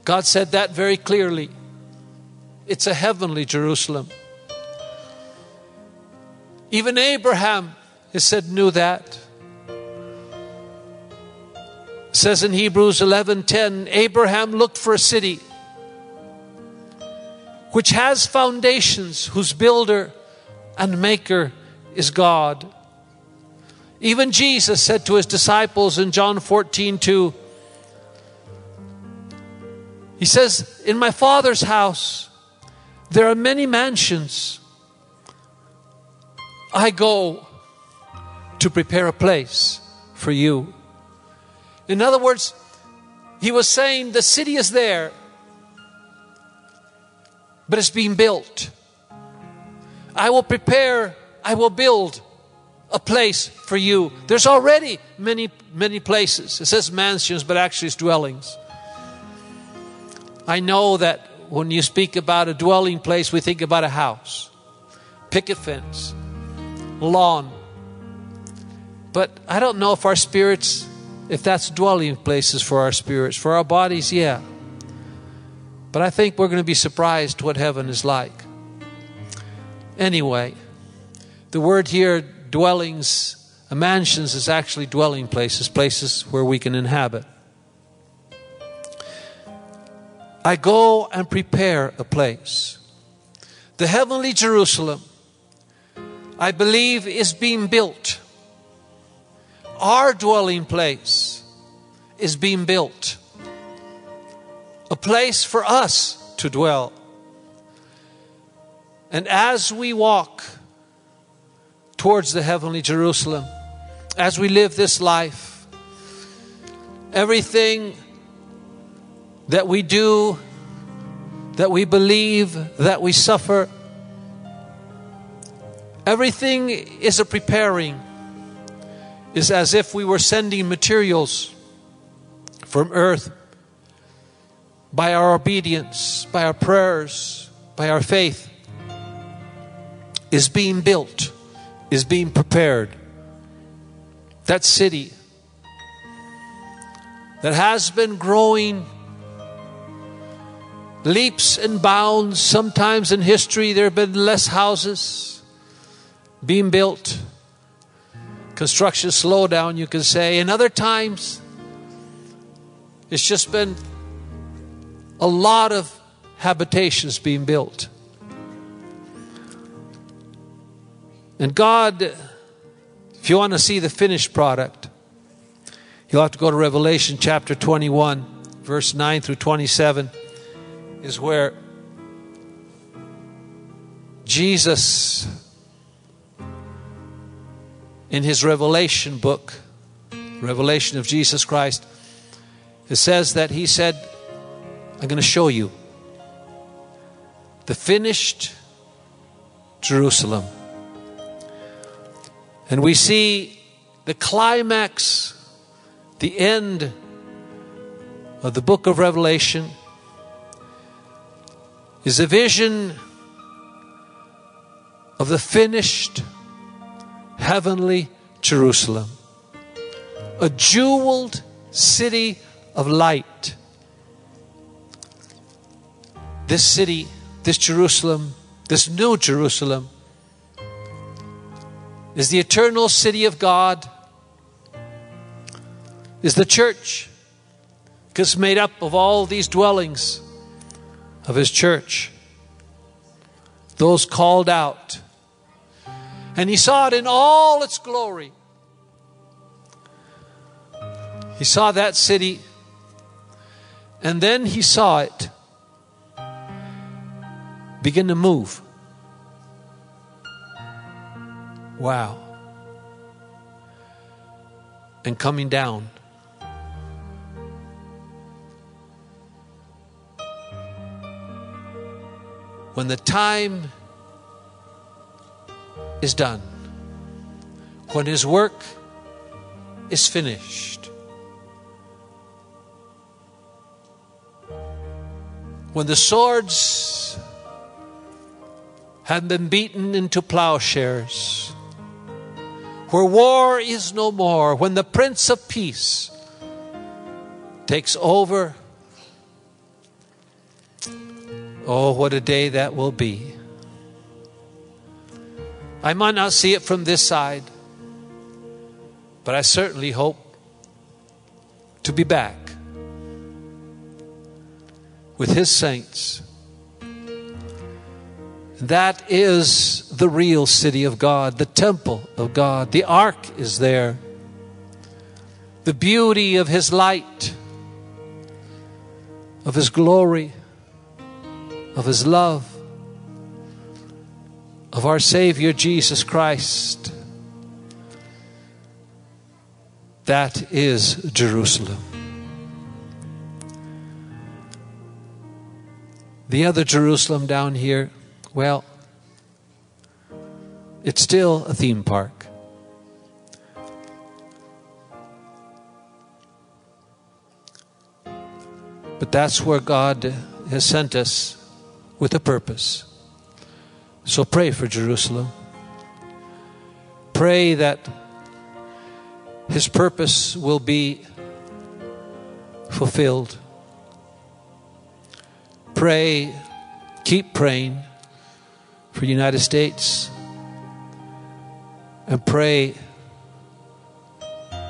Speaker 1: God said that very clearly. It's a heavenly Jerusalem. Even Abraham, it said, knew that. It says in Hebrews 11:10, Abraham looked for a city which has foundations, whose builder and maker is God. Even Jesus said to his disciples in John 14:2, he says, in my Father's house there are many mansions. I go to prepare a place for you. In other words, he was saying the city is there, but it's being built. I will prepare, I will build a place for you. There's already many, many places. It says mansions, but actually it's dwellings. I know that when you speak about a dwelling place, we think about a house, picket fence, lawn. But I don't know if our spirits, if that's dwelling places for our spirits. For our bodies, yeah. But I think we're going to be surprised what heaven is like. Anyway, the word here, dwellings, mansions, is actually dwelling places, places where we can inhabit. I go and prepare a place. The heavenly Jerusalem, I believe, is being built. Our dwelling place is being built. A place for us to dwell. And as we walk towards the heavenly Jerusalem, as we live this life, everything that we do, that we believe, that we suffer, everything is a preparing. Is as if we were sending materials from earth by our obedience, by our prayers, by our faith, is being built, is being prepared. That city that has been growing leaps and bounds. Sometimes in history there have been less houses being built. Construction slowdown, you can say. In other times, it's just been a lot of habitations being built. And God, if you want to see the finished product, you'll have to go to Revelation chapter 21, verse 9 through 27, is where Jesus, in his Revelation book, Revelation of Jesus Christ, it says that he said, I'm going to show you the finished Jerusalem. And we see the climax, the end of the book of Revelation is a vision of the finished heavenly Jerusalem, a jeweled city of light. This city, this Jerusalem, this new Jerusalem, is the eternal city of God, is the church, because it's made up of all these dwellings of his church, those called out. And he saw it in all its glory. He saw that city, and then he saw it begin to move. Wow. And coming down. When the time is done, when his work is finished, when the swords have been beaten into plowshares, where war is no more, when the Prince of Peace takes over, oh, what a day that will be. I might not see it from this side, but I certainly hope to be back with his saints. That is the real city of God, the temple of God. The ark is there. The beauty of his light, of his glory, of his love, of our Savior Jesus Christ. That is Jerusalem. The other Jerusalem down here, well, it's still a theme park. But that's where God has sent us with a purpose. So pray for Jerusalem. Pray that His purpose will be fulfilled. Pray, keep praying for the United States. And pray,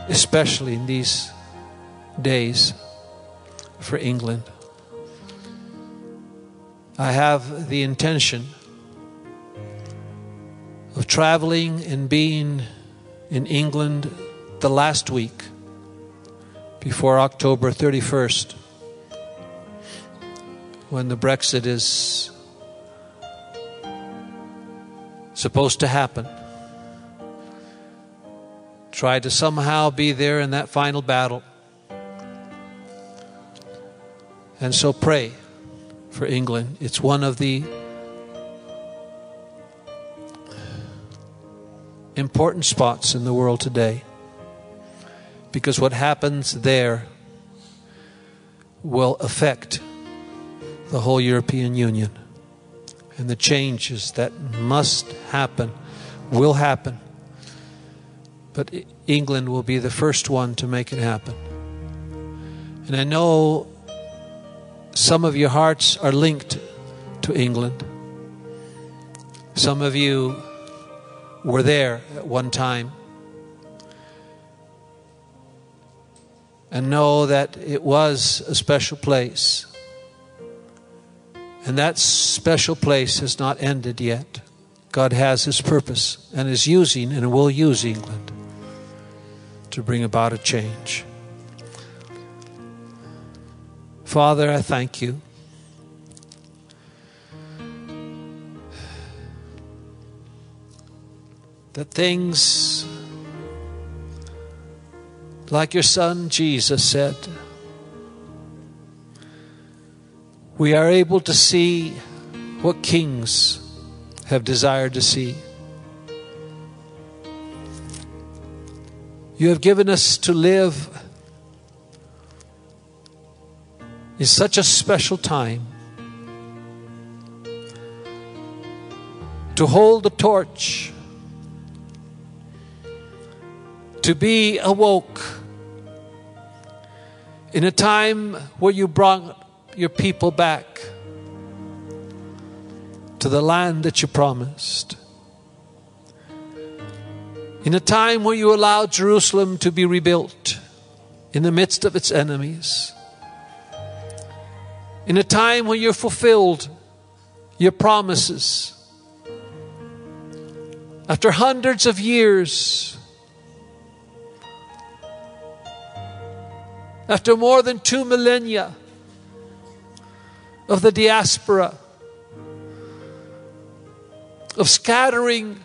Speaker 1: especially in these days, for England. I have the intention of traveling and being in England the last week before October 31st, when the Brexit is supposed to happen. Try to somehow be there in that final battle. And so pray for England. It's one of the important spots in the world today, because what happens there will affect the whole European Union, and the changes that must happen will happen, but England will be the first one to make it happen. And I know some of your hearts are linked to England. Some of you were there at one time and know that it was a special place. And that special place has not ended yet. God has His purpose and is using and will use England to bring about a change. Father, I thank You that things like Your Son Jesus said, we are able to see what kings have desired to see. You have given us to live in such a special time, to hold the torch, to be awoke in a time where You brought Your people back to the land that You promised. In a time where You allowed Jerusalem to be rebuilt in the midst of its enemies. In a time when You fulfilled Your promises. After hundreds of years, after more than 2 millennia of the diaspora, of scattering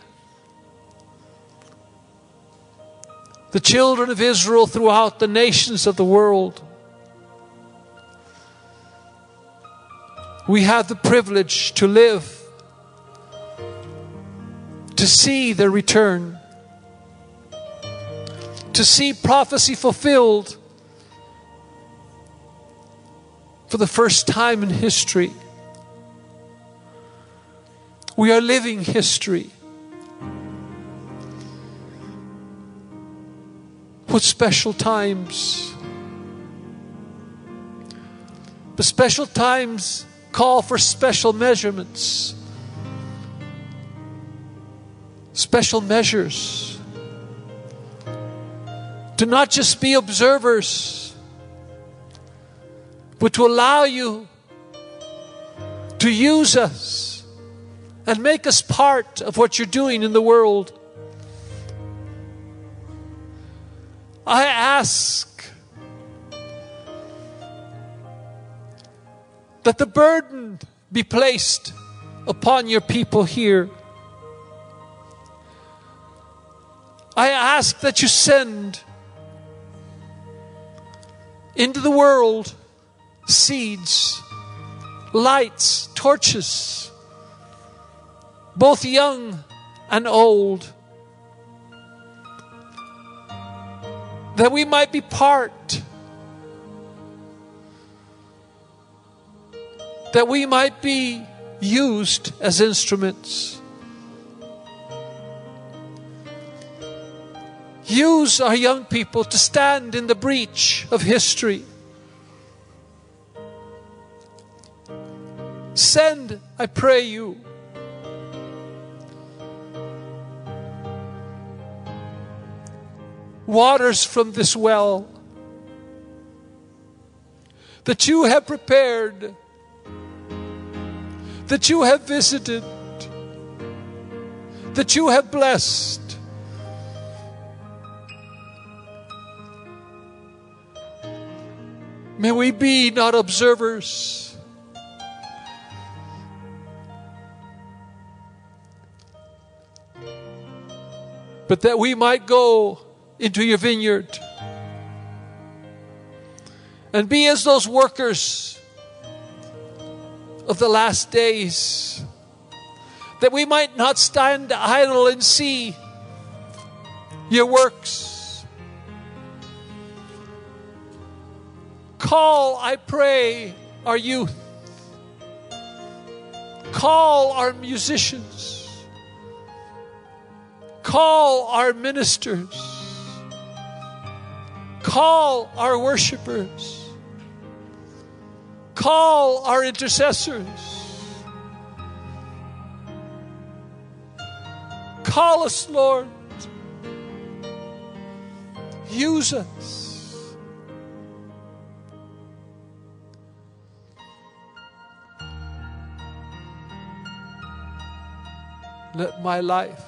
Speaker 1: the children of Israel throughout the nations of the world, we have the privilege to live, to see their return, to see prophecy fulfilled for the first time in history. We are living history. What special times. But special times call for special measurements, special measures. To not just be observers, but to allow You to use us and make us part of what You're doing in the world. I ask that the burden be placed upon Your people here. I ask that You send into the world seeds, lights, torches, both young and old, that we might be part that we might be used as instruments. Use our young people to stand in the breach of history. Send, I pray you, waters from this well that you have prepared, that you have visited, that you have blessed. May we be not observers, but that we might go into your vineyard and be as those workers of the last days, that we might not stand idle and see your works. Call, I pray, our youth. Call our musicians. Call our ministers. Call our worshipers. Call our intercessors. Call us, Lord. Use us. Let my life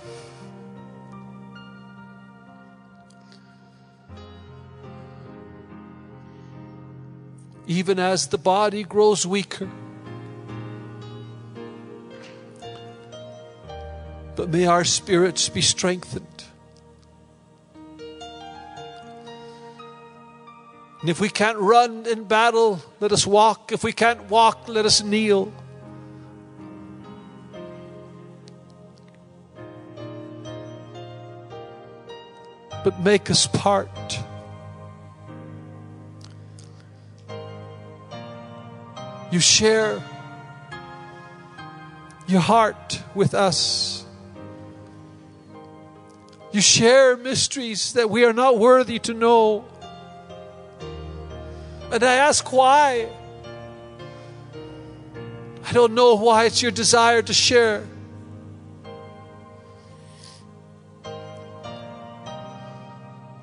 Speaker 1: even as the body grows weaker, but may our spirits be strengthened. And if we can't run in battle, let us walk. If we can't walk, let us kneel. But make us part. You share your heart with us. You share mysteries that we are not worthy to know. And I ask why. I don't know why it's your desire to share.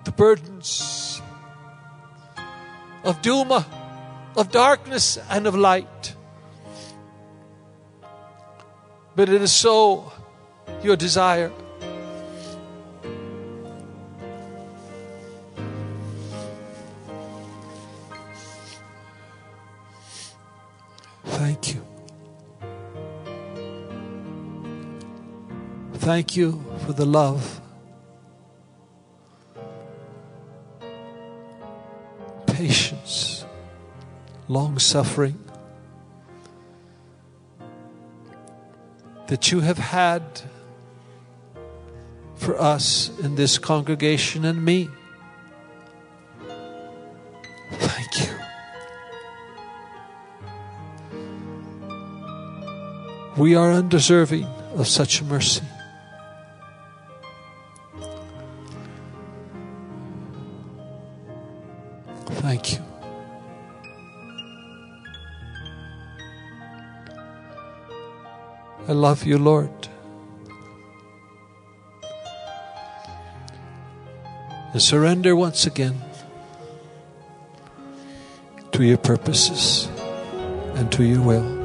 Speaker 1: The burdens of Duma, of darkness and of light. But it is so your desire. Thank you. Thank you for the love, patience, long-suffering that you have had for us in this congregation and me. Thank you. We are undeserving of such mercy. Thank you. I love you, Lord. And surrender once again to your purposes and to your will.